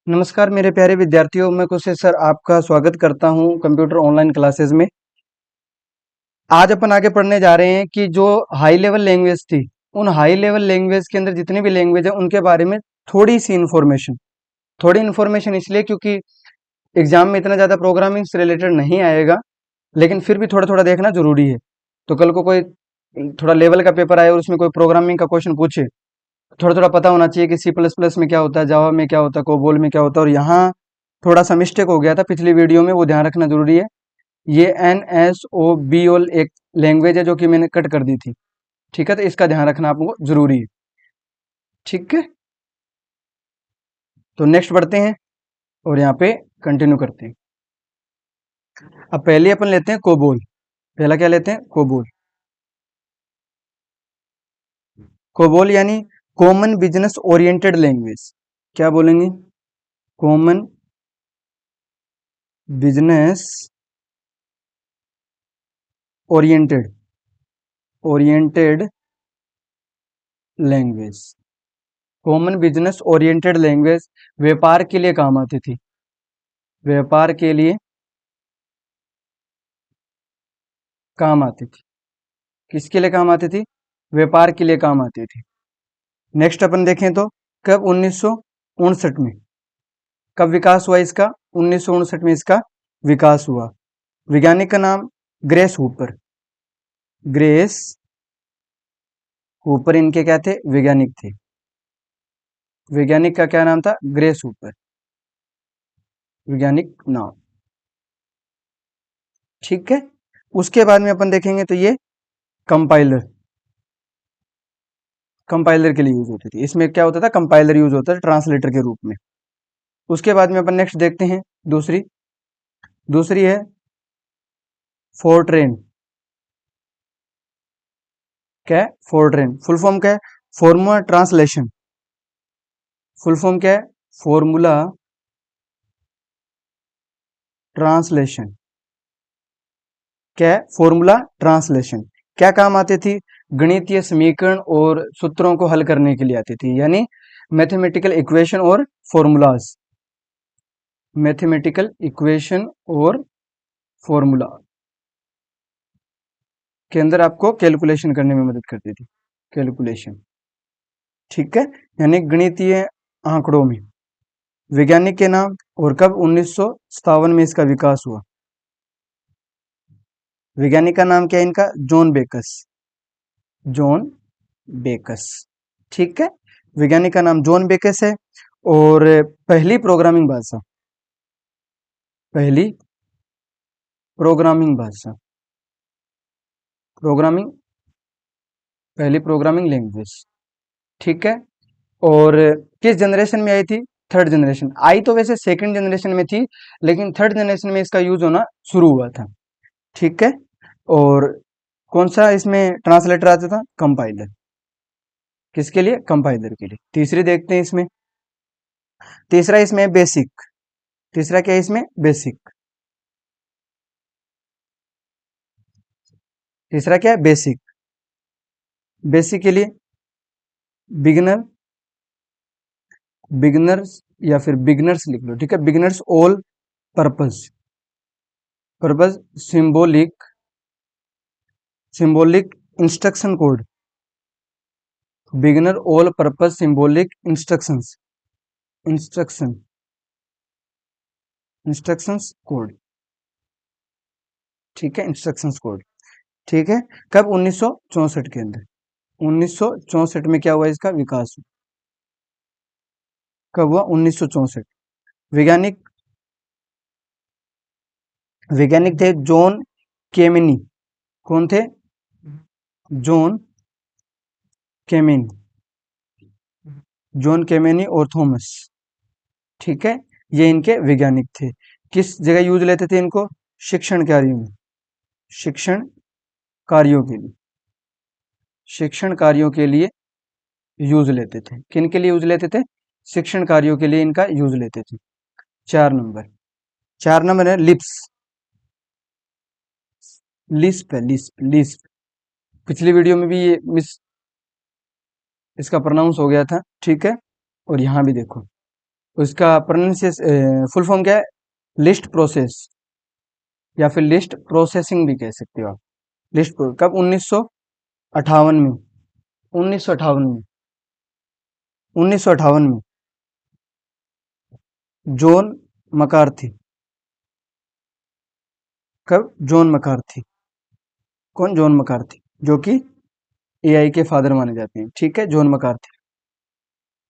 नमस्कार मेरे प्यारे विद्यार्थियों, मैं कुशेश सर आपका स्वागत करता हूं कंप्यूटर ऑनलाइन क्लासेस में। आज अपन आगे पढ़ने जा रहे हैं कि जो हाई लेवल लैंग्वेज थी, उन हाई लेवल लैंग्वेज के अंदर जितनी भी लैंग्वेज है उनके बारे में थोड़ी इन्फॉर्मेशन इसलिए क्योंकि एग्जाम में इतना ज़्यादा प्रोग्रामिंग से रिलेटेड नहीं आएगा, लेकिन फिर भी थोड़ा थोड़ा देखना जरूरी है। तो कल को कोई थोड़ा लेवल का पेपर आए और उसमें कोई प्रोग्रामिंग का क्वेश्चन पूछे, थोड़ा थोड़ा पता होना चाहिए कि सी प्लस प्लस में क्या होता है, जावा में क्या होता है, कोबोल में क्या होता है। और यहाँ थोड़ा सा मिस्टेक हो गया था पिछली वीडियो में, वो ध्यान रखना जरूरी है। ये NSOBOL एक लैंग्वेज है जो कि मैंने कट कर दी थी, ठीक है। तो इसका ध्यान रखना आपको जरूरी है, ठीक है। तो नेक्स्ट बढ़ते हैं और यहाँ पे कंटिन्यू करते हैं। अब पहले अपन लेते हैं कोबोल। पहला क्या लेते हैं? कोबोल। कोबोल यानी कॉमन बिजनेस ओरिएंटेड लैंग्वेज। क्या बोलेंगे? Common business oriented oriented language. Common business oriented language व्यापार के लिए काम आती थी। व्यापार के लिए काम आती थी। किसके लिए काम आती थी? व्यापार के लिए काम आती थी। नेक्स्ट अपन देखें तो कब 1959 में कब विकास हुआ इसका? 1959 में इसका विकास हुआ। वैज्ञानिक का नाम ग्रेस हूपर। ग्रेस हूपर इनके क्या थे? वैज्ञानिक थे। वैज्ञानिक का क्या नाम था? ग्रेस हूपर, वैज्ञानिक नाम, ठीक है। उसके बाद में अपन देखेंगे तो ये कंपाइलर, कंपाइलर के लिए यूज होती थी। इसमें क्या होता था? कंपाइलर यूज होता था ट्रांसलेटर के रूप में। उसके बाद में अपन नेक्स्ट देखते हैं दूसरी। दूसरी है फोरट्रेन। क्या है? फोरट्रेन। फुल फॉर्म क्या है? Formula translation. फुल फॉर्म क्या है? Formula translation. क्या है? Formula translation. क्या काम आती थी? गणितीय समीकरण और सूत्रों को हल करने के लिए आती थी, यानी मैथमेटिकल इक्वेशन और फॉर्मूलाज। मैथमेटिकल इक्वेशन और फॉर्मूला के अंदर आपको कैलकुलेशन करने में मदद करती थी। कैलकुलेशन, ठीक है, यानी गणितीय आंकड़ों में। वैज्ञानिक के नाम और कब? 1957 में इसका विकास हुआ। वैज्ञानिक का नाम क्या है इनका? जॉन बेकस। जॉन बेकस, ठीक है। वैज्ञानिक का नाम जॉन बेकस है। और पहली प्रोग्रामिंग भाषा, पहली प्रोग्रामिंग भाषा, प्रोग्रामिंग, पहली प्रोग्रामिंग लैंग्वेज, ठीक है। और किस जनरेशन में आई थी? Third generation. आई तो वैसे सेकंड जनरेशन में थी, लेकिन थर्ड जनरेशन में इसका यूज होना शुरू हुआ था, ठीक है। और कौन सा इसमें ट्रांसलेटर आता था? कंपाइलर। किसके लिए? कंपाइलर के लिए। तीसरी देखते हैं इसमें। तीसरा इसमें बेसिक। तीसरा क्या है इसमें? बेसिक। तीसरा क्या है? बेसिक। बेसिक के लिए बिगिनर, बिगिनर्स या फिर बिगिनर्स लिख लो, ठीक है। Beginners all purpose, purpose symbolic, symbolic instruction code. Beginner all purpose symbolic instructions, instruction, instructions code, ठीक है। इंस्ट्रक्शंस कोड, ठीक है। कब? 1964 के अंदर। 1964 में क्या हुआ? इसका विकास हुआ। कब हुआ? 1964। वैज्ञानिक, वैज्ञानिक थे जॉन केमिनी। कौन थे? जॉन केमिनी, जॉन केमिनी और थॉमस, ठीक है। ये इनके वैज्ञानिक थे। किस जगह यूज लेते थे इनको? शिक्षण कार्यों में। शिक्षण कार्यों के लिए, शिक्षण कार्यों के लिए यूज लेते थे। किन के लिए यूज लेते थे? शिक्षण कार्यों के लिए इनका यूज लेते थे। 4 नंबर, 4 नंबर है लिप्स। लिस्प है, लिस्प, लिस्प। पिछली वीडियो में भी ये मिस इसका प्रोनाउंस हो गया था, ठीक है। और यहां भी देखो उसका प्रोनाउंसिएशन फुल फॉर्म क्या है? लिस्ट प्रोसेस या फिर लिस्ट प्रोसेसिंग भी कह सकते हो आप। कब? 1958 में। 1958 में। 1958 में जॉन मकार्थी। कब? जॉन मकार्थी। कौन? जॉन मकार्थी, जो कि एआई के फादर माने जाते हैं। ठीक है, जॉन मकार्थी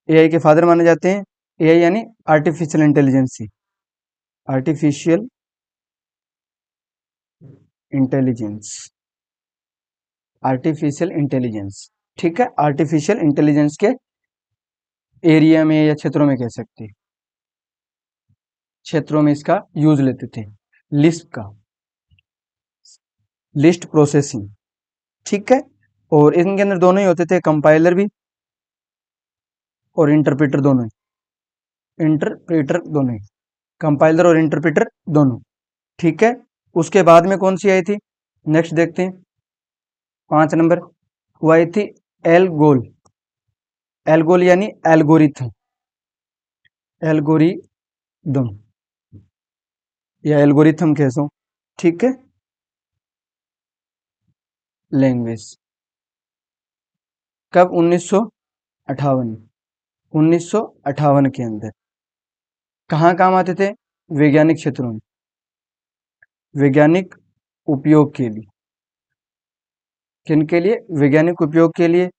एआई के फादर माने जाते हैं। एआई यानी artificial intelligence. Artificial intelligence. Artificial intelligence. ठीक है, आर्टिफिशियल इंटेलिजेंस के एरिया में या क्षेत्रों में कह सकते हैं, क्षेत्रों में इसका यूज लेते थे। लिस्ट का, लिस्ट प्रोसेसिंग। ठीक है, और इनके अंदर दोनों ही होते थे, कंपाइलर भी और इंटरप्रेटर दोनों ही। इंटरप्रेटर दोनों ही, कंपाइलर और इंटरप्रेटर दोनों। ठीक है, उसके बाद में कौन सी आई थी? नेक्स्ट देखते हैं, 5 नंबर। वो आई थी एलगोल। एलगोल यानी एल्गोरिथम। एल्गोरिदम या एल्गोरिथम कह सो। ठीक है, लैंग्वेज। कब? 1958। 1958 के अंदर कहाँ काम आते थे? वैज्ञानिक क्षेत्रों में, वैज्ञानिक उपयोग के लिए। किन के लिए? वैज्ञानिक उपयोग के लिए।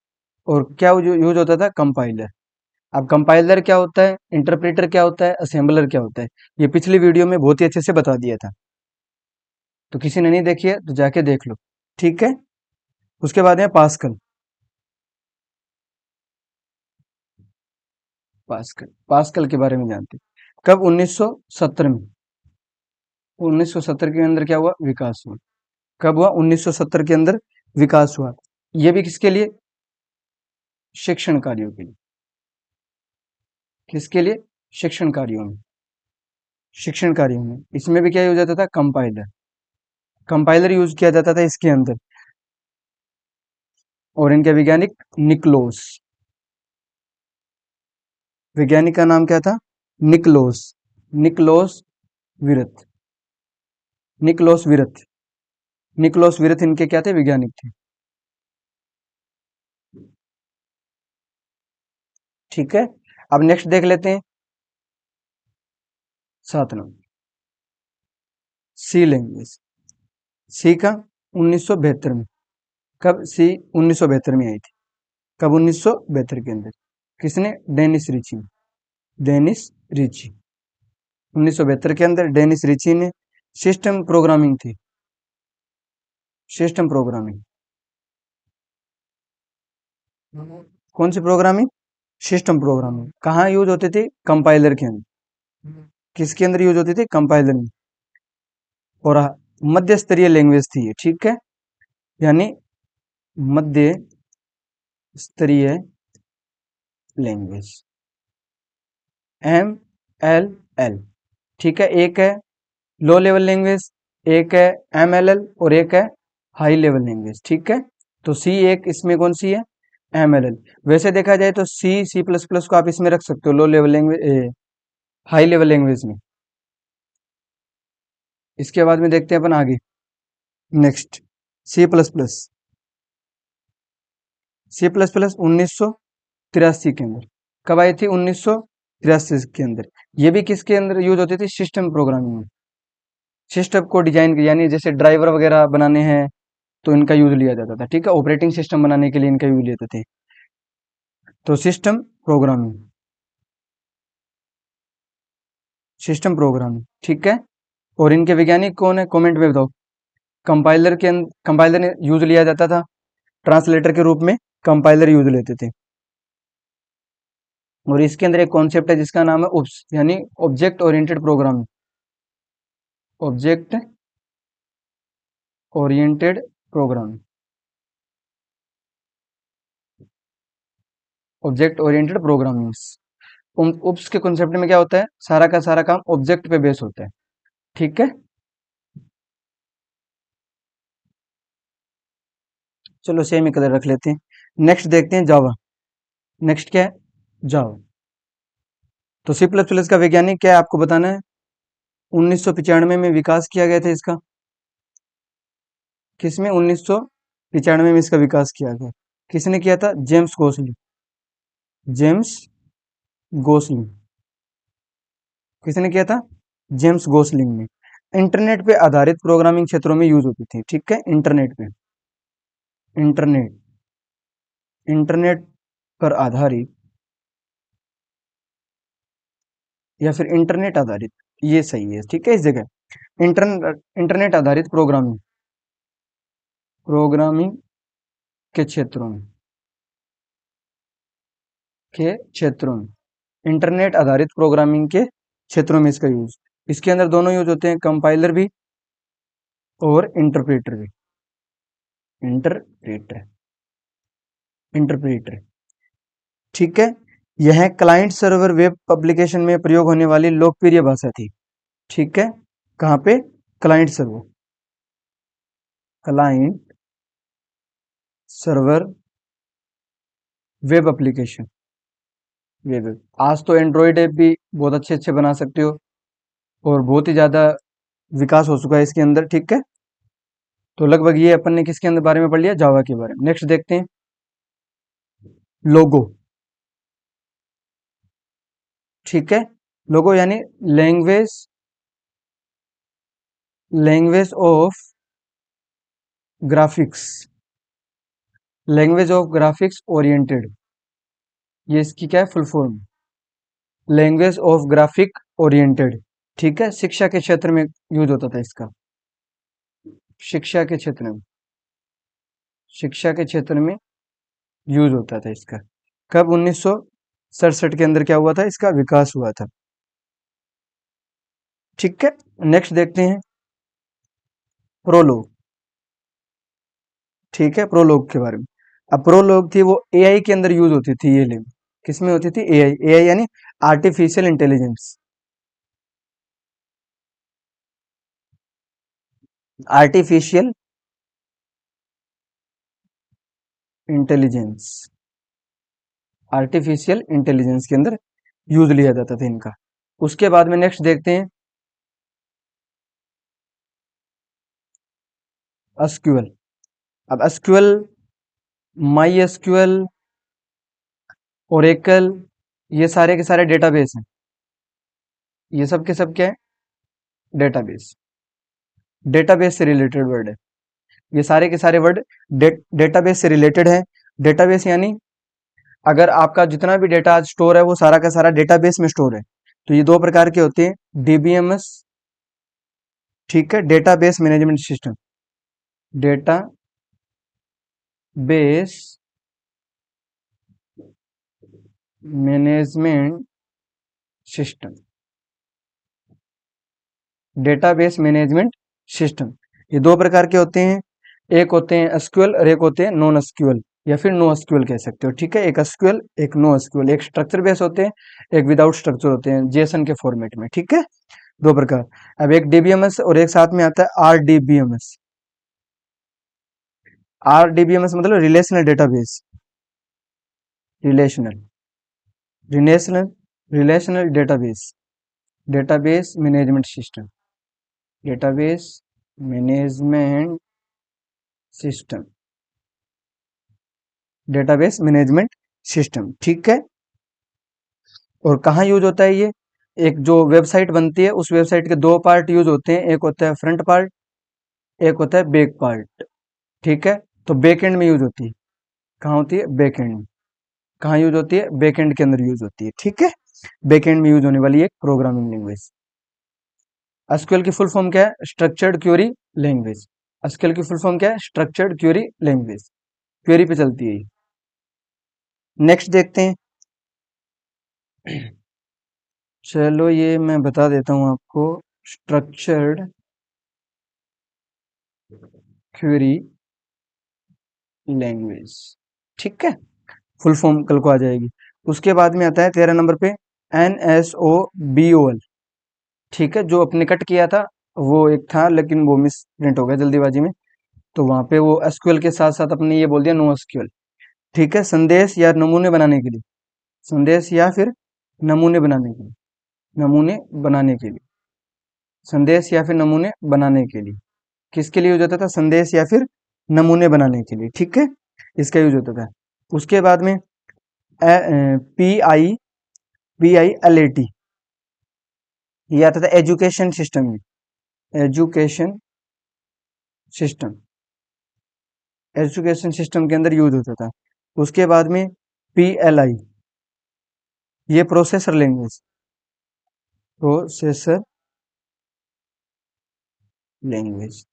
और क्या यूज होता था? कंपाइलर। अब कंपाइलर क्या होता है, इंटरप्रेटर क्या होता है, असेंबलर क्या होता है, ये पिछली वीडियो में बहुत ही अच्छे से बता दिया था। तो किसी ने नहीं देखी है तो जाके देख लो। ठीक है, उसके बाद है पास्कल। पास्कल, पास्कल के बारे में जानते हैं। कब? 1970 में। 1970 के अंदर क्या हुआ? विकास हुआ। कब हुआ? 1970 के अंदर विकास हुआ। ये भी किसके लिए? शिक्षण कार्यों के लिए। किसके लिए? शिक्षण कार्यों में। शिक्षण कार्यों में इसमें भी क्या यूज होता था? कंपाइलर। कंपाइलर यूज किया जाता था इसके अंदर। और इनके वैज्ञानिक निकलोस। वैज्ञानिक का नाम क्या था? निकलोस। निकलोस विरथ। निकलोस विरथ। निकलोस विरथ इनके क्या थे? वैज्ञानिक थे। ठीक है, अब नेक्स्ट देख लेते हैं, 7 नंबर। सी लैंग्वेज। सी का 1972 में। कब? सी 1972 में आई थी। कब? 1972 के अंदर। किसने? डेनिस रिची ने। Dennis Ritchie. 1972 के अंदर डेनिस रिची ने। सिस्टम प्रोग्रामिंग थी। System programming. कौन सी प्रोग्रामिंग? System programming. कहाँ यूज होती थी? कंपाइलर के अंदर। किसके अंदर यूज होती थी? कंपाइलर में। और मध्य स्तरीय लैंग्वेज थी ये। ठीक है, यानी मध्य स्तरीय लैंग्वेज। MLL। ठीक है, एक है लो लेवल लैंग्वेज, एक है MLL, और एक है हाई लेवल लैंग्वेज। ठीक है, तो सी एक इसमें कौन सी है? MLL। वैसे देखा जाए तो C++ को आप इसमें रख सकते हो, low level language, high level language में। इसके बाद में देखते हैं अपन आगे। Next, C++। C++, 1983 के अंदर। कब आई थी? 1983 के अंदर। ये भी किसके अंदर यूज होती थी? सिस्टम प्रोग्रामिंग में। सिस्टम को डिजाइन, यानी जैसे ड्राइवर वगैरह बनाने हैं तो इनका यूज लिया जाता था। ठीक है, ऑपरेटिंग सिस्टम बनाने के लिए इनका यूज लेते थे। तो सिस्टम प्रोग्रामिंग। System programming. ठीक है, और इनके वैज्ञानिक कौन है? कमेंट में बताओ। कंपाइलर ने यूज लिया जाता था, ट्रांसलेटर के रूप में कंपाइलर यूज लेते थे। और इसके अंदर एक कॉन्सेप्ट है जिसका नाम है उप्स, यानी object oriented programming. Object oriented programming. Object oriented programming. OOPS के कॉन्सेप्ट में क्या होता है? सारा का सारा काम ऑब्जेक्ट पे बेस होता है। ठीक है, चलो सेम ही कलर रख लेते हैं। नेक्स्ट देखते हैं जावा। नेक्स्ट क्या है? जावा। तो सी प्लस प्लस का वैज्ञानिक क्या है आपको बताना है। 1995 में विकास किया गया था इसका। किसमें? 1995 में इसका विकास किया गया। किसने किया था? James Gosling. James Gosling. किसने किया था? जेम्स गोसलिंग ने। इंटरनेट पे आधारित प्रोग्रामिंग क्षेत्रों में यूज होती थी, ठीक है। इंटरनेट पे, इंटरनेट, इंटरनेट पर आधारित या फिर इंटरनेट आधारित, ये सही है, ठीक है। इस जगह इंटरनेट आधारित प्रोग्रामिंग, प्रोग्रामिंग के क्षेत्रों में, के क्षेत्रों में, इंटरनेट आधारित प्रोग्रामिंग के क्षेत्रों में इसका यूज। इसके अंदर दोनों यूज होते हैं, कंपाइलर भी और इंटरप्रेटर भी। इंटरप्रेटर, इंटरप्रेटर, ठीक है। यह क्लाइंट सर्वर वेब एप्लीकेशन में प्रयोग होने वाली लोकप्रिय भाषा थी, ठीक है। कहाँ पे? Client server, client server web application, web app. आज तो एंड्रॉयड ऐप भी बहुत अच्छे अच्छे बना सकते हो और बहुत ही ज्यादा विकास हो चुका है इसके अंदर, ठीक है। तो लगभग ये अपन ने किसके अंदर बारे में पढ़ लिया? जावा के बारे में। नेक्स्ट देखते हैं, लोगो, ठीक है। लोगो यानी language, language of graphics, language of graphics oriented, ये इसकी क्या है? Full form, language of graphic oriented, ठीक है। शिक्षा के क्षेत्र में यूज होता था इसका, शिक्षा के क्षेत्र में, शिक्षा के क्षेत्र में यूज होता था इसका। कब? 1967 के अंदर क्या हुआ था? इसका विकास हुआ था, ठीक है। नेक्स्ट देखते हैं, प्रोलोग, ठीक है। प्रोलोग के बारे में, अब प्रोलोग थी वो एआई के अंदर यूज होती थी, ये लिंक किसमें होती थी? एआई, एआई यानी artificial intelligence, artificial intelligence, artificial intelligence के अंदर यूज लिया जाता था इनका। उसके बाद में नेक्स्ट देखते हैं, एसक्यूएल। अब एसक्यूएल, माई एसक्यूएल, ओरेकल, ये सारे के सारे डेटाबेस हैं। ये सब के सब क्या है? डेटाबेस, डेटाबेस से रिलेटेड वर्ड है। ये सारे के सारे वर्ड डेटाबेस से रिलेटेड है। डेटाबेस यानी अगर आपका जितना भी डेटा आज स्टोर है वो सारा का सारा डेटाबेस में स्टोर है। तो ये दो प्रकार के होते हैं, डीबीएमएस, ठीक है, database management system, data base management system, database management system. ये दो प्रकार के होते हैं, एक होते हैं एसक्यूएल और एक होते हैं नॉन एसक्यूएल या फिर नो एसक्यूएल कह सकते हो, ठीक है। एक एसक्यूएल, एक नो एसक्यूएल, एक स्ट्रक्चर बेस होते हैं, एक विदाउट स्ट्रक्चर होते हैं, जेसन के फॉर्मेट में, ठीक है। दो प्रकार। अब एक डीबीएमएस और एक साथ में आता है आरडीबीएमएस। आरडीबीएमएस मतलब relational database, relational, relational, relational database, database management system, database management system, database management system, ठीक है। और कहाँ यूज होता है ये? एक जो वेबसाइट बनती है उस वेबसाइट के दो पार्ट यूज होते हैं, एक होता है फ्रंट पार्ट, एक होता है बैक पार्ट, ठीक है। तो बैक एंड में यूज होती है। कहाँ होती है? बैक एंड में। कहाँ यूज होती है? बैक एंड के अंदर यूज होती है, ठीक है। बैक एंड में यूज होने वाली एक प्रोग्रामिंग लैंग्वेज। एसक्यूएल की फुल फॉर्म क्या है? Structured query language. एसक्यूएल की फुल फॉर्म क्या है? स्ट्रक्चर्ड क्वेरी लैंग्वेज, क्वेरी पे चलती है। नेक्स्ट देखते हैं, चलो ये मैं बता देता हूं आपको, स्ट्रक्चर्ड क्वेरी लैंग्वेज, ठीक है। फुल फॉर्म कल को आ जाएगी। उसके बाद में आता है 13 नंबर पे NSOBOL, ठीक है। जो अपने कट किया था वो एक था लेकिन वो मिस प्रिंट हो गया जल्दीबाजी में, तो वहां पे वो एसक्यूएल के साथ साथ अपने ये बोल दिया नो एसक्यूएल, ठीक है। संदेश या नमूने बनाने के लिए, संदेश या फिर नमूने बनाने के लिए, नमूने बनाने के लिए, संदेश या फिर नमूने बनाने के लिए, किसके लिए यूज होता था? संदेश या फिर नमूने बनाने के लिए, ठीक है, इसका यूज होता था। उसके बाद में PILAT, ये आता था एजुकेशन सिस्टम में, एजुकेशन सिस्टम, एजुकेशन सिस्टम के अंदर यूज होता था। उसके बाद में PLI, ये प्रोसेसर लैंग्वेज, प्रोसेसर लैंग्वेज,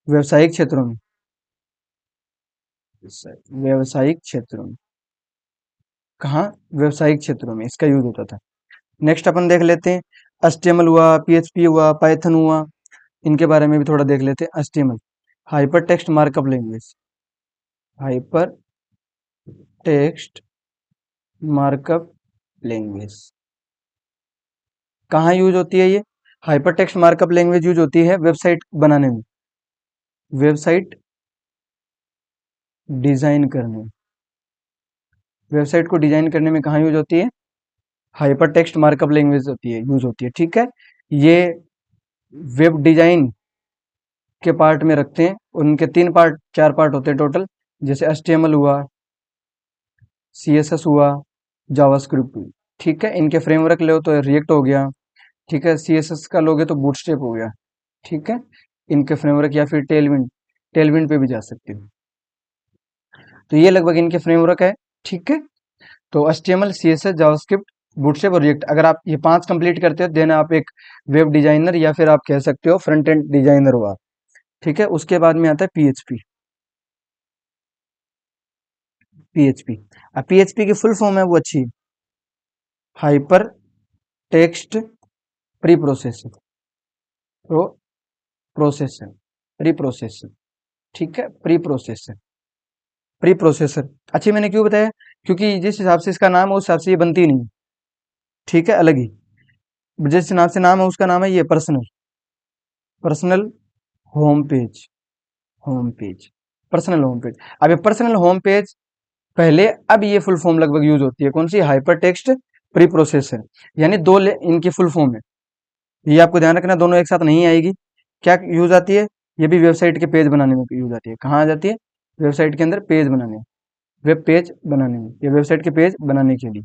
व्यवसायिक क्षेत्रों में, व्यवसायिक क्षेत्रों में, कहाँ? व्यवसायिक क्षेत्रों में इसका यूज होता था। नेक्स्ट अपन देख लेते हैं HTML हुआ, PHP हुआ, पाइथन हुआ, इनके बारे में भी थोड़ा देख लेते हैं। HTML, hyper text markup language, hyper text markup language, कहाँ यूज होती है ये? Hyper text markup language use होती है वेबसाइट बनाने में, वेबसाइट डिजाइन करने, वेबसाइट को डिजाइन करने में कहाँ यूज होती है? हाइपर टेक्स्ट मार्कअप लैंग्वेज होती है, यूज होती है, ठीक है। ये वेब डिजाइन के पार्ट में रखते हैं, उनके 3 पार्ट 4 पार्ट होते हैं टोटल, जैसे HTML हुआ, CSS हुआ, जावास्क्रिप्ट हुई, ठीक है। इनके फ्रेमवर्क लो तो रिएक्ट हो गया, ठीक है। CSS का लोगे तो बूटस्ट्रैप हो गया, ठीक है। इनके फ्रेमवर्क या फिर टेलविंड, टेलविंड पे भी जा सकते हो। तो ये लगभग इनके फ्रेमवर्क है, ठीक है। तो HTML, CSS, जावास्क्रिप्ट, बूटस्ट्रैप और रिएक्ट, अगर आप ये 5 कंप्लीट करते हो देन आप एक वेब डिजाइनर या फिर आप कह सकते हो फ्रंट एंड डिजाइनर हो आप, ठीक है। उसके बाद में आता है PHP, PHP, अब PHP की फुल फॉर्म है वो अच्छी है, hyper text pre processor, pro processor, pre processor, ठीक है, प्री प्रोसेसर, प्री प्रोसेसर अच्छी मैंने क्यों बताया? क्योंकि जिस हिसाब से इसका नाम है उस हिसाब से ये बनती नहीं, ठीक है, अलग ही। जिस नाम से नाम है उसका नाम है ये personal, personal home page, home page, personal home page. अब ये पर्सनल होम पेज पहले, अब ये फुल फॉर्म लगभग यूज होती है कौन सी? हाइपर टेक्स्ट प्री प्रोसेसर, यानी दो इनकी फुल फॉर्म है, ये आपको ध्यान रखना, दोनों एक साथ नहीं आएगी। क्या यूज आती है? ये भी वेबसाइट के पेज बनाने में यूज आती है। कहाँ आ जाती है? वेबसाइट के अंदर पेज बनाने, वेब पेज बनाने में, या वेबसाइट के पेज बनाने के लिए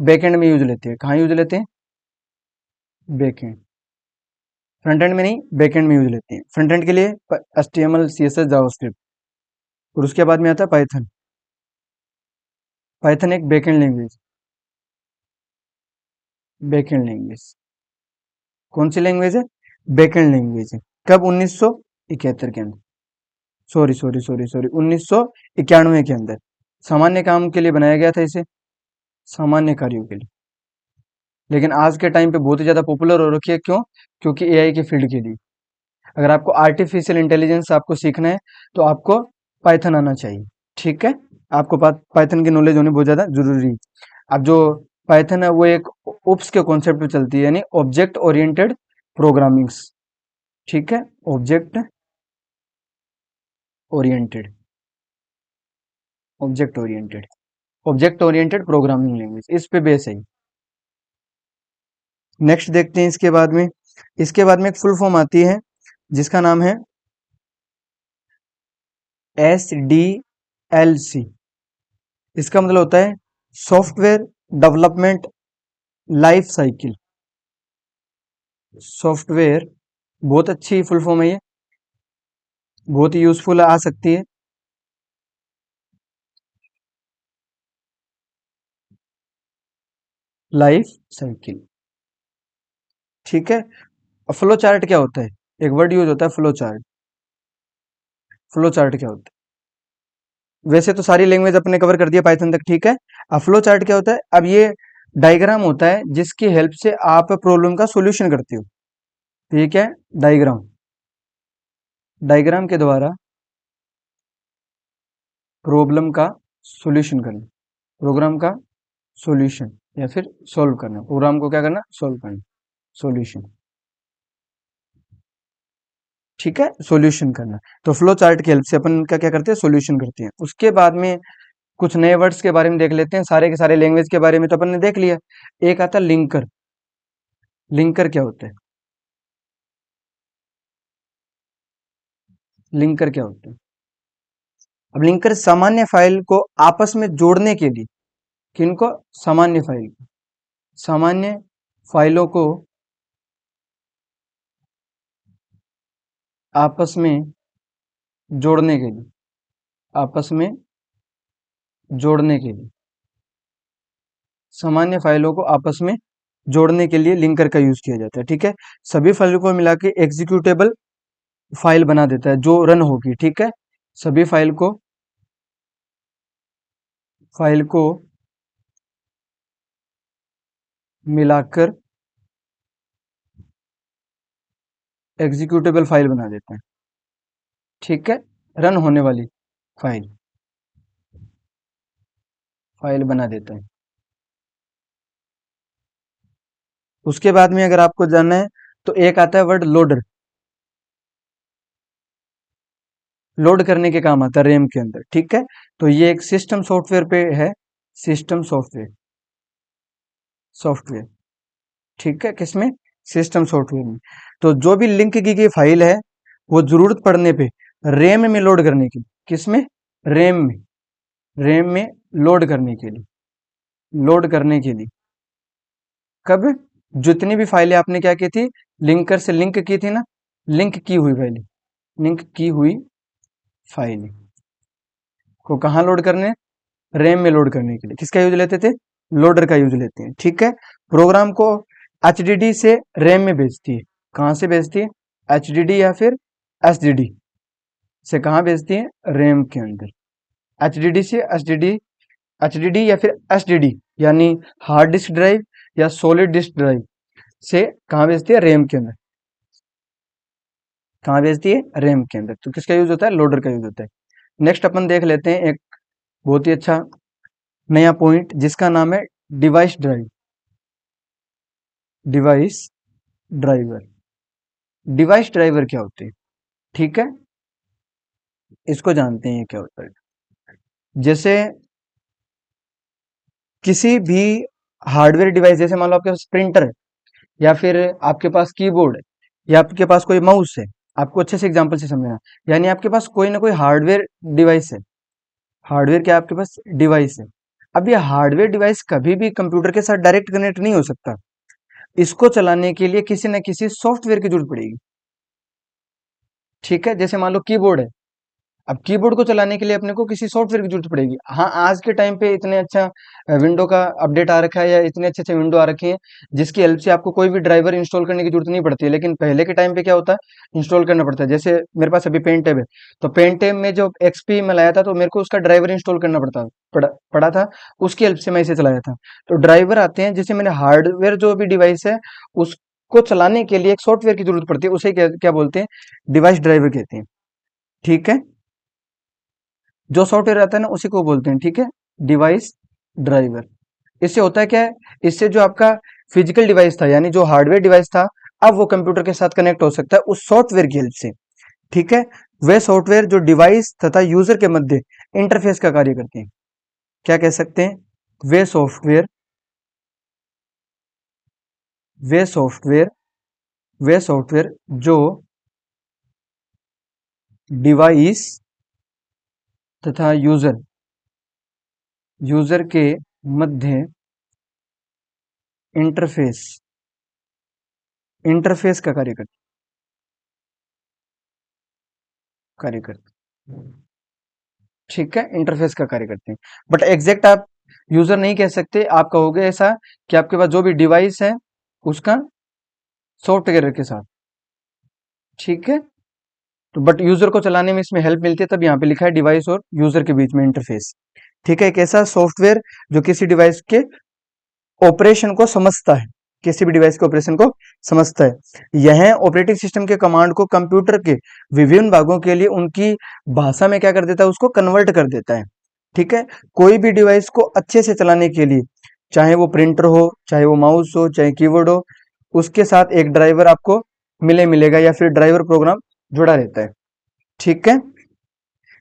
बैकएंड में यूज लेते हैं। कहाँ यूज लेते हैं? बैकएंड, फ्रंट एंड में नहीं, बैकएंड में यूज लेते हैं। फ्रंट एंड के लिए HTML, CSS, जावास्क्रिप्ट, और उसके बाद में आता है पाइथन। पाइथन एक बैकएंड लैंग्वेज, बैकएंड लैंग्वेज, कौन सी लैंग्वेज है? बैकएंड लैंग्वेज है। कब? 1971 के अंदर, सॉरी सॉरी सॉरी सॉरी 1991 के अंदर, सामान्य काम के लिए बनाया गया था इसे, सामान्य कार्यों के लिए। लेकिन आज के टाइम पे बहुत ही ज्यादा पॉपुलर हो रखी है, क्यों? क्योंकि AI के फील्ड के लिए। अगर आपको आर्टिफिशियल इंटेलिजेंस आपको सीखना है तो आपको पाइथन आना चाहिए, ठीक है। आपको पाइथन की नॉलेज होनी बहुत ज्यादा जरूरी है। अब जो पाइथन है वो एक ओप्स के कॉन्सेप्ट पे चलती है, यानी ऑब्जेक्ट ओरिएंटेड प्रोग्रामिंग्स, ठीक है, object oriented, object oriented, object oriented programming language, इस पे बेस है। नेक्स्ट देखते हैं इसके बाद में, इसके बाद में एक फुल फॉर्म आती है जिसका नाम है SDLC। इसका मतलब होता है software development life cycle, software, बहुत अच्छी फुल फॉर्म है ये, बहुत ही यूजफुल आ सकती है। लाइफ साइकिल, ठीक है। फ्लो चार्ट क्या होता है? एक वर्ड यूज होता है फ्लो चार्ट, फ्लो चार्ट क्या होता है? वैसे तो सारी लैंग्वेज अपने कवर कर दिया पाइथन तक, ठीक है। अब फ्लो चार्ट क्या होता है? अब ये डायग्राम होता है जिसकी हेल्प से आप प्रॉब्लम का सॉल्यूशन करते हो, ठीक है। डायग्राम, डायग्राम के द्वारा प्रॉब्लम का सॉल्यूशन करना, प्रोग्राम का सॉल्यूशन या फिर सॉल्व करना, प्रोग्राम को क्या करना? सॉल्व करना, सॉल्यूशन, ठीक है, सॉल्यूशन करना। तो फ्लो चार्ट की हेल्प से अपन का क्या करते हैं? सॉल्यूशन करते हैं। उसके बाद में कुछ नए वर्ड्स के बारे में देख लेते हैं। सारे के सारे लैंग्वेज के बारे में तो अपन ने देख लिया। एक आता लिंकर। लिंकर क्या होता है? लिंकर क्या होता है? अब लिंकर सामान्य फाइल को आपस में जोड़ने के लिए, किनको? सामान्य फाइल को, सामान्य फाइलों को आपस में जोड़ने के लिए, आपस में जोड़ने के लिए, सामान्य फाइलों को आपस में जोड़ने के लिए लिंकर का यूज किया जाता है। ठीक है, सभी फाइलों को मिला के एग्जीक्यूटेबल फाइल बना देता है जो रन होगी। ठीक है, सभी फाइल को मिलाकर एग्जीक्यूटेबल फाइल बना देते हैं। ठीक है, रन होने वाली फाइल फाइल बना देते हैं। उसके बाद में अगर आपको जानना है तो एक आता है वर्ड लोडर। लोड करने के काम आता है रैम के अंदर। ठीक है, तो ये एक सिस्टम सॉफ्टवेयर पे है, सिस्टम सॉफ्टवेयर। ठीक है, किसमें? सिस्टम सॉफ्टवेयर में। तो जो भी लिंक की गई फाइल है वो जरूरत पड़ने पे रैम में लोड करने के लिए, किसमें? रैम में, रैम में लोड करने के लिए, लोड करने के लिए कब? जितनी भी फाइलें आपने क्या की थी, लिंकर से लिंक की थी ना, लिंक की हुई फाइलें, लिंक की हुई फाइलें को कहाँ लोड करने? रैम में लोड करने के लिए किसका यूज लेते थे? लोडर का यूज लेते हैं। ठीक है, प्रोग्राम को एचडीडी से रैम में भेजती है। कहाँ से भेजती है? एचडीडी या फिर एसडीडी से कहाँ भेजती है? रैम के अंदर। एचडीडी से एसडीडी, एचडीडी या फिर एसडीडी यानी हार्ड डिस्क ड्राइव या सॉलिड डिस्क ड्राइव से कहाँ भेजती है? रैम के अंदर। कहाँ भेजती है? रैम के अंदर। तो किसका यूज होता है? लोडर का यूज होता है। नेक्स्ट अपन देख लेते हैं एक बहुत ही अच्छा नया पॉइंट जिसका नाम है device drive. Device driver. Device driver क्या होते हैं? ठीक है, इसको जानते हैं क्या होता है। जैसे किसी भी हार्डवेयर डिवाइस, जैसे मान लो आपके पास प्रिंटर है या फिर आपके पास कीबोर्ड है या आपके पास कोई माउस है। आपको अच्छे से एग्जांपल से समझना, यानी आपके पास कोई ना कोई हार्डवेयर डिवाइस है। हार्डवेयर क्या? आपके पास डिवाइस है। अब ये हार्डवेयर डिवाइस कभी भी कंप्यूटर के साथ डायरेक्ट कनेक्ट नहीं हो सकता। इसको चलाने के लिए किसी न किसी सॉफ्टवेयर की जरूरत पड़ेगी। ठीक है, जैसे मान लो कीबोर्ड है। अब कीबोर्ड को चलाने के लिए अपने को किसी सॉफ्टवेयर की जरूरत पड़ेगी। हाँ, आज के टाइम पे इतने अच्छा विंडो का अपडेट आ रखा है या इतने अच्छे अच्छे विंडो आ रखे हैं जिसकी हेल्प से आपको कोई भी ड्राइवर इंस्टॉल करने की जरूरत नहीं पड़ती है। लेकिन पहले के टाइम पे क्या होता है? इंस्टॉल करना पड़ता है। जैसे मेरे पास अभी पेन टैब है, तो पेन टैब में जो एक्सपी में लाया था तो मेरे को उसका ड्राइवर इंस्टॉल करना पड़ा था। उसकी हेल्प से मैं इसे चलाया था। तो ड्राइवर आते हैं जिसे मैंने हार्डवेयर जो भी डिवाइस है उसको चलाने के लिए एक सॉफ्टवेयर की जरूरत पड़ती है। उसे क्या क्या बोलते हैं? डिवाइस ड्राइवर कहते हैं। ठीक है, जो सॉफ्टवेयर रहता है ना उसी को बोलते हैं। ठीक है, डिवाइस ड्राइवर। इससे होता है क्या है? इससे जो आपका फिजिकल डिवाइस था यानी जो हार्डवेयर डिवाइस था, अब वो कंप्यूटर के साथ कनेक्ट हो सकता है उस सॉफ्टवेयर की हेल्प से। ठीक है, वे सॉफ्टवेयर जो डिवाइस तथा यूजर के मध्य इंटरफेस का कार्य करते हैं। क्या कह सकते हैं? वे सॉफ्टवेयर, वे सॉफ्टवेयर, वे सॉफ्टवेयर जो डिवाइस तथा यूजर के मध्य इंटरफेस, इंटरफेस का कार्य करते हैं। ठीक है, इंटरफेस का कार्य करते हैं। बट एग्जैक्ट आप यूजर नहीं कह सकते। आप कहोगे ऐसा कि आपके पास जो भी डिवाइस है उसका सॉफ्टवेयर के साथ। ठीक है, तो बट यूजर को चलाने में इसमें हेल्प मिलती है, तब यहाँ पे लिखा है डिवाइस और यूजर के बीच में इंटरफेस। ठीक है, एक ऐसा सॉफ्टवेयर जो किसी डिवाइस के ऑपरेशन को समझता है, किसी भी डिवाइस के ऑपरेशन को समझता है। यह ऑपरेटिंग सिस्टम के कमांड को कंप्यूटर के विभिन्न भागों के लिए उनकी भाषा में क्या कर देता है? उसको कन्वर्ट कर देता है। ठीक है, कोई भी डिवाइस को अच्छे से चलाने के लिए, चाहे वो प्रिंटर हो, चाहे वो माउस हो, चाहे कीबोर्ड हो, उसके साथ एक ड्राइवर आपको मिलेगा या फिर ड्राइवर प्रोग्राम जुड़ा रहता है। ठीक है,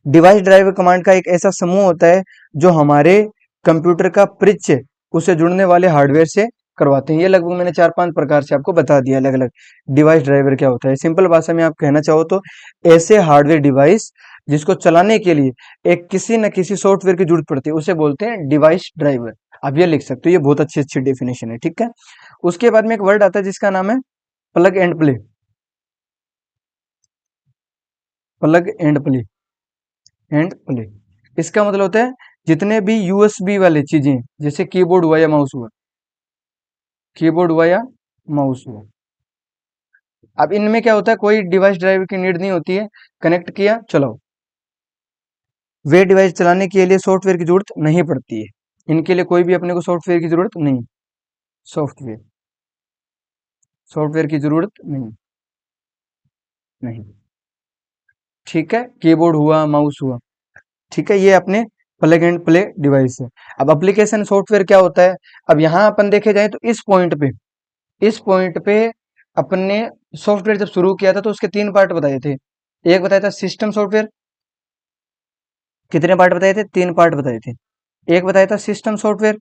डिवाइस ड्राइवर कमांड का एक ऐसा समूह होता है जो हमारे कंप्यूटर का परिचय उससे जुड़ने वाले हार्डवेयर से करवाते हैं। ये लगभग मैंने 4-5 प्रकार से आपको बता दिया अलग अलग डिवाइस ड्राइवर क्या होता है। सिंपल भाषा में आप कहना चाहो तो ऐसे हार्डवेयर डिवाइस जिसको चलाने के लिए एक किसी न किसी सॉफ्टवेयर की जरूरत पड़ती है उसे बोलते हैं डिवाइस ड्राइवर। आप ये लिख सकते हो, ये बहुत अच्छी अच्छी डेफिनेशन है, ठीक है। उसके बाद में एक वर्ड आता है जिसका नाम है plug and play. Plug and play, and play इसका मतलब होता है जितने भी यूएसबी वाले चीजें जैसे कीबोर्ड हुआ या माउस हुआ, कीबोर्ड हुआ या माउस हुआ, अब इनमें क्या होता है कोई डिवाइस ड्राइवर की नीड नहीं होती है, कनेक्ट किया चलाओ। वे डिवाइस चलाने के लिए सॉफ्टवेयर की जरूरत नहीं पड़ती है, इनके लिए कोई भी अपने को सॉफ्टवेयर की जरूरत नहीं, सॉफ्टवेयर सॉफ्टवेयर की जरूरत नहीं, नहीं, ठीक है। कीबोर्ड हुआ माउस हुआ, ठीक है, ये अपने प्लग एंड प्ले डिवाइस है। अब एप्लीकेशन सॉफ्टवेयर क्या होता है, अब यहाँ अपन देखे जाए तो इस पॉइंट पे अपने सॉफ्टवेयर जब शुरू किया था तो उसके 3 पार्ट बताए थे। एक बताया था सिस्टम सॉफ्टवेयर, कितने पार्ट बताए थे, 3 पार्ट बताए थे। एक बताया था सिस्टम सॉफ्टवेयर,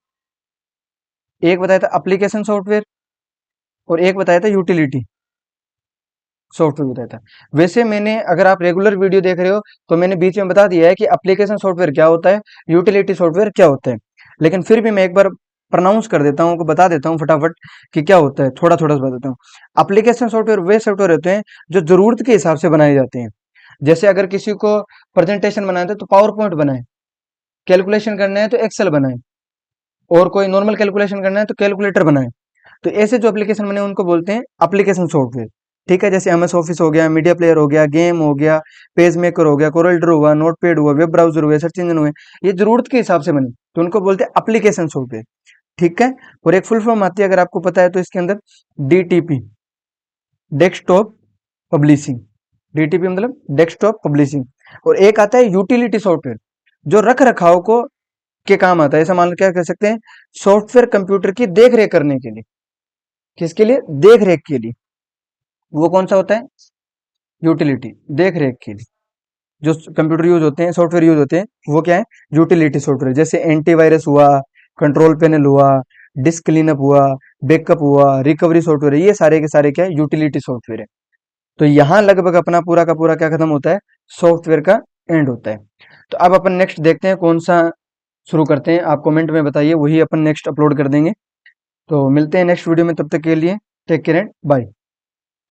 एक बताया था एप्लीकेशन सॉफ्टवेयर और एक बताया था यूटिलिटी सॉफ्टवेयर बताया था। वैसे मैंने, अगर आप रेगुलर वीडियो देख रहे हो तो मैंने बीच में बता दिया है कि एप्लीकेशन सॉफ्टवेयर क्या होता है, यूटिलिटी सॉफ्टवेयर क्या होता है, लेकिन फिर भी मैं एक बार प्रोनाउंस कर देता हूँ, बता देता हूँ फटाफट कि क्या होता है, थोड़ा थोड़ा बता देता हूँ। एप्लीकेशन सॉफ्टवेयर वे सॉफ्टवेयर होते हैं जो जरूरत के हिसाब से बनाए जाते हैं। जैसे अगर किसी को प्रेजेंटेशन बनाना है तो पावर पॉइंट बनाए, कैलकुलेशन करना है तो एक्सेल बनाए, और कोई नॉर्मल कैलकुलेशन करना है तो कैलकुलेटर बनाए। तो ऐसे जो एप्लीकेशन बने उनको बोलते हैं एप्लीकेशन सॉफ्टवेयर, ठीक है। जैसे एमएस ऑफिस हो गया, मीडिया प्लेयर हो गया, गेम हो गया, पेज मेकर हो गया, कोरल ड्रॉ हुआ, नोटपैड हुआ, वेब ब्राउजर हुआ, सर्च इंजन हुए, ये जरूरत के हिसाब से बने तो उनको बोलते हैं एप्लीकेशन सॉफ्टवेयर, ठीक है। और एक फुल फॉर्म आती है अगर आपको पता है तो इसके अंदर डीटीपी, डेस्कटॉप पब्लिशिंग, डीटीपी मतलब डेस्कटॉप पब्लिशिंग। और एक आता है यूटिलिटी सॉफ्टवेयर जो रख रखाव को के काम आता है। ऐसा मान लो क्या कह सकते हैं, सॉफ्टवेयर कंप्यूटर की देख रेख करने के लिए, किसके लिए, देख रेख के लिए। वो कौन सा होता है, यूटिलिटी, देख रेख के लिए जो कंप्यूटर यूज होते हैं, सॉफ्टवेयर यूज होते हैं, वो क्या है, यूटिलिटी सॉफ्टवेयर। जैसे एंटीवायरस हुआ, कंट्रोल पैनल हुआ, डिस्क क्लीनअप हुआ, बैकअप हुआ, रिकवरी सॉफ्टवेयर, ये सारे के सारे क्या है, यूटिलिटी सॉफ्टवेयर है। तो यहाँ लगभग अपना पूरा का पूरा क्या खत्म होता है, सॉफ्टवेयर का एंड होता है। तो अब अपन नेक्स्ट देखते हैं कौन सा शुरू करते हैं, आप कमेंट में बताइए, वही अपन नेक्स्ट अपलोड कर देंगे। तो मिलते हैं नेक्स्ट वीडियो में, तब तक के लिए टेक केयर एंड बाय।